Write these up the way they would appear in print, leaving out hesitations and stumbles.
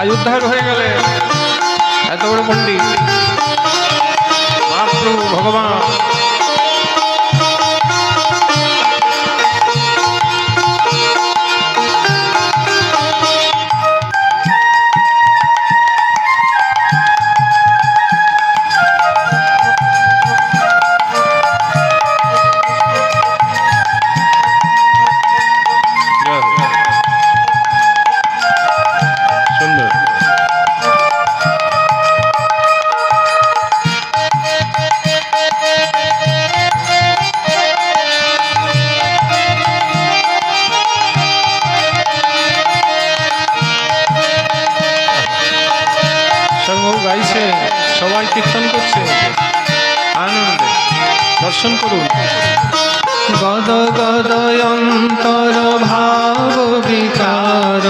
আজ উদ্ধার হয়ে গেলে এত বড় পণ্ডিত মহাপ্রভু ভগবান। গাইছে, সবাই কীর্তন করছে, আনন্দে দর্শন করুন। গদ গদ অন্তর ভাব বিকার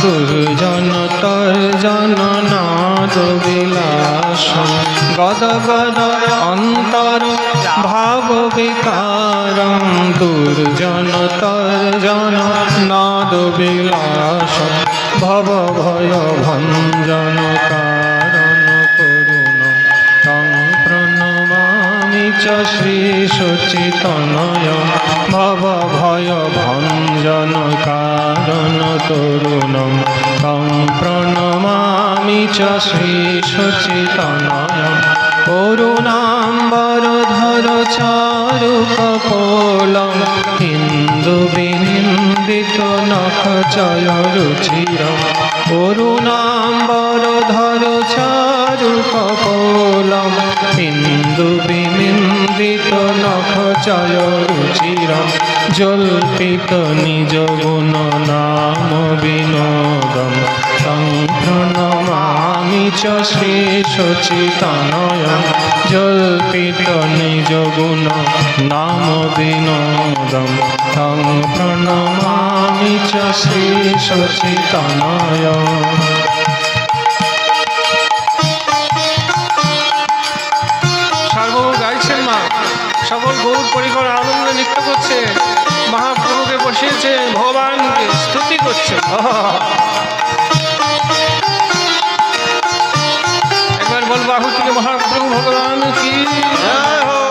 দুর্জন তর্জন নাদ বিলাস। গদ গদ অন্তর ভাব বিকার দুর্জন তর্জন নাদ বিলাস। ভব ভয় ভঞ্জন কারণ করুণ তং প্রণমামি চ শ্রী সচিতনয়। ভব ভয় ভঞ্জন কারণ তরুণ তং প্রণমামি চ শ্রী সচিতনয়। করুণাম্বর ধর চারু কপোলম হিন্দু বিনিন্দিত নখ চয় রুচির। করুণাম্বর ধর চারু কপোলম হিন্দু বিনিন্দিত নখ চয় রুচির। জল্পিত নিজ গুণ নাম বিনোদম তং প্রণমামি চ শ্রী সচিতনয়। জল্পিত নিজ গুণ নাম বিনোদম তং প্রণমামি চ শ্রী সচিতনয়। সার্বভৌম গাইছেন মা, সকল গৌর পরিবার আনন্দে নৃত্য করছে, মহাপ্রভুকে বসিয়েছে, ভগবানকে স্তুতি করছে। একবার বল বাহু থেকে মহাপ্রভু ভগবান কি জয় হো।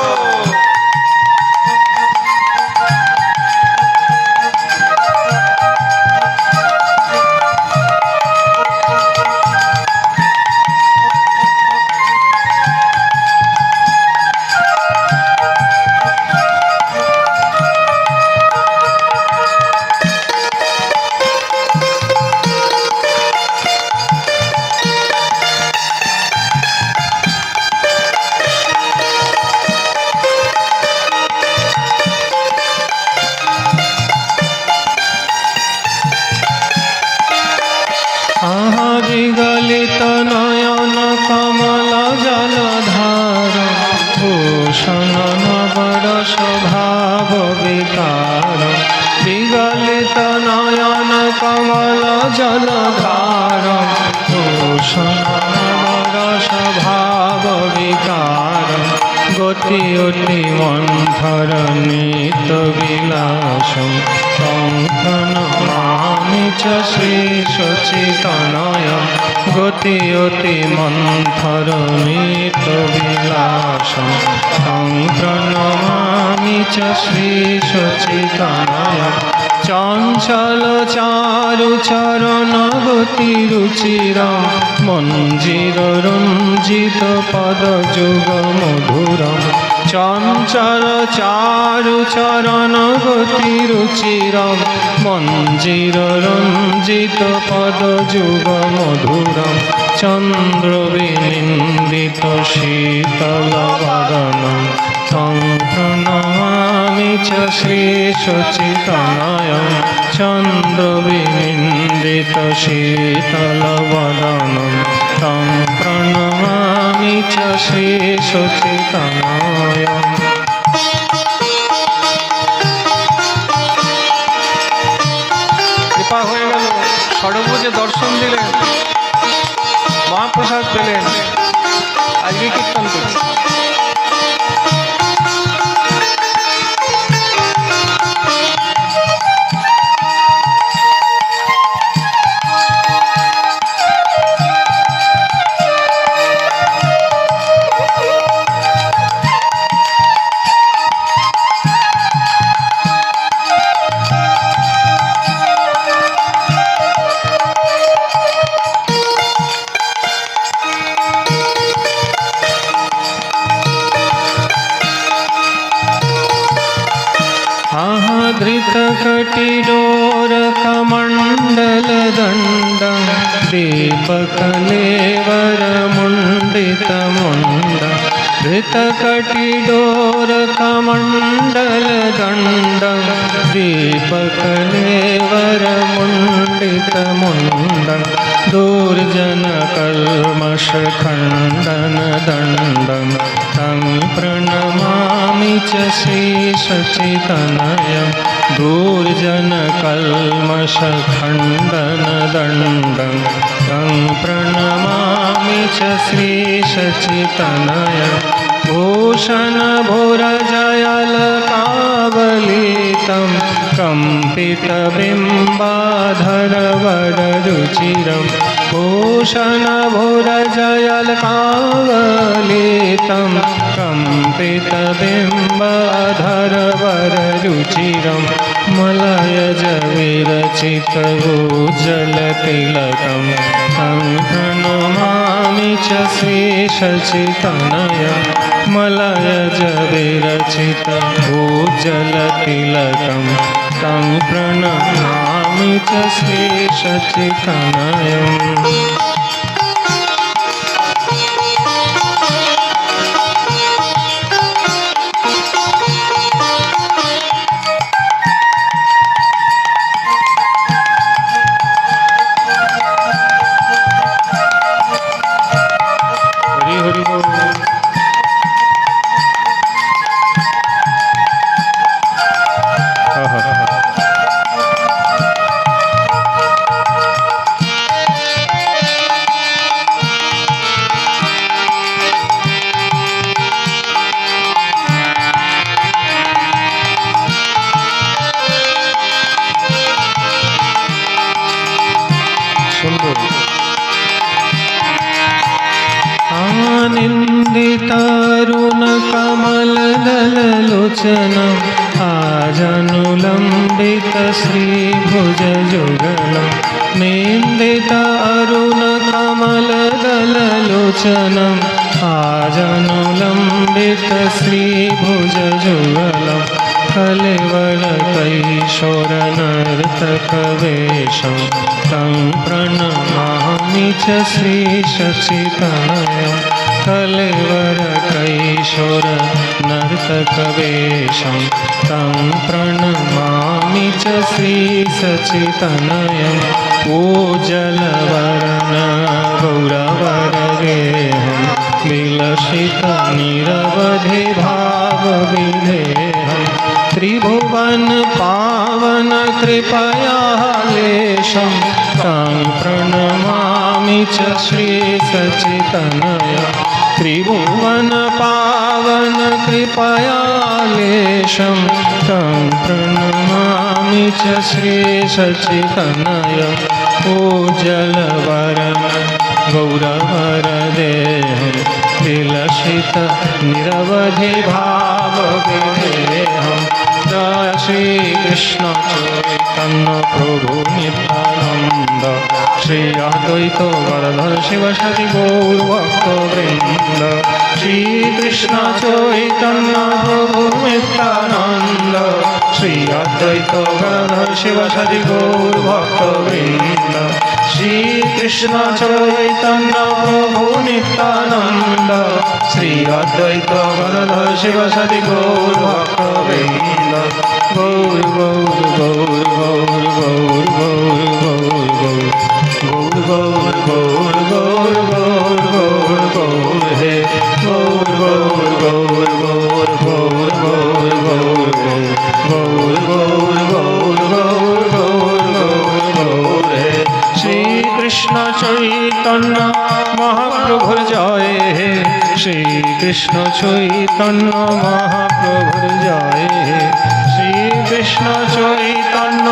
বিগলিত নয়ন কমল জলধার ভূষণ নবরস ভাব বিকার। বিগলিত নয়ন কমল জলধার ভূষণ নবরস ভাব বিকার। গতি অতি মন্থর নিত বিলাসম তং প্রণমামি চ শ্রী সচিতনয়। গতি অতি মন্থর নিত বিলাসম তং প্রণমামি চ শ্রী সচিতনয়। চঞ্চল চারু চরণ গতি রুচির মঞ্জির রঞ্জিত পদ যুগ মধুর। চঞ্চল চারু চরণ গতি রুচির মঞ্জির রঞ্জিত পদ যুগ মধুর। চন্দ্র বিনিন্দিত শীতল বদন তং প্রণমামি চ শ্রী সচিতনয়। চন্দ্র বিনিন্দিত শীতল বদন তং প্রণমামি চ শ্রী সচিতনয়। কৃপা হয়ে গেল, ষড়ভুজে দর্শন দিলেন, মহাপ্রসাদ পেলেন, আজকে কীর্তন করছি। कटिडोरकमण्डलदण्डं दीपकलेवरमुण्डितमुण्डं धृतकटिडोरकमण्डलदण्डं दीपकलेवरमुण्डितमुण्डं दुर्जनकल्मषखण्डनदण्डं तं प्रणमामि च श्रीसच्चिदानन्दं दुर्जनकल्मषखण्डनदण्डं तं प्रणमामि च श्रीसच्चिदानन्दं भूषणभुरजयलकावलितं कम्पितबिम्बाधरवररुचिरं भूषणभुरजयलकावलितं कम्पितबिम्बाधरवररुचिरं मलयजविरचितगोज्जलतिलकं तं प्रणमामि च श्रीसच्चिदानन्दं मलयजविरचितगोज्जलतिलकं तं प्रणमामि च श्रीसच्चिदानन्दम् आनिन्दितारुणकमलदललोचनम् आजनुलम्बितश्रीभुजयुगलं निन्दितारुणकमलदललोचनम् आजनुलम्बितश्रीभुजयुगलं कलेवरकैशोरनर्तकवेषं तं प्रणमामि च श्रीसच्चिदानन्दं कलेवरकैशोरनर्तकवेषं तं प्रणमामि च श्रीसच्चिदानन्दं ओजलवरनगौरवरगेहं विलसितनिरवधिभावविधेहं त्रिभुवन पावन कृपयालेशं तं प्रणमामि च श्रीसच्चिदानन्दं त्रिभुवन पावन कृपयालेशं तं प्रणमामि च श्रीसच्चिदानन्दं ओजलवरन गौरवरदेहं विलसितनिरवधिभावविधेहं जय श्रीकृष्ण चैतन्य प्रभु नित्यानन्द श्री अद्वैत गदाधर शिवसदि गौरभक्तवृन्द श्रीकृष्ण चैतन्य प्रभु नित्यानन्द श्री अद्वैत गदाधर शिवसदि गौरभक्तवृन्द श्रीकृष्ण चैतन्य प्रभु नित्यानन्द श्री अद्वैत गदाधर शिवसदि गौरभक्तवृन्द गौर गौर गौर गौर गौर गौर गौर गौर गौर गौर गौर गौर गौर हे गौर गौर गौर गौर गौर गौर गौर गौर गौर गौर गौर गौर गौर हे श्री कृष्ण चैतन्य महाप्रभुर जय हे श्री कृष्ण चैतन्य महाप्रभुर जय हे श्री कृष्ण चैतन्य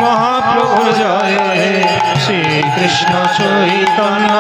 महाप्रभुर जय हे श्री कृष्ण चैतन्य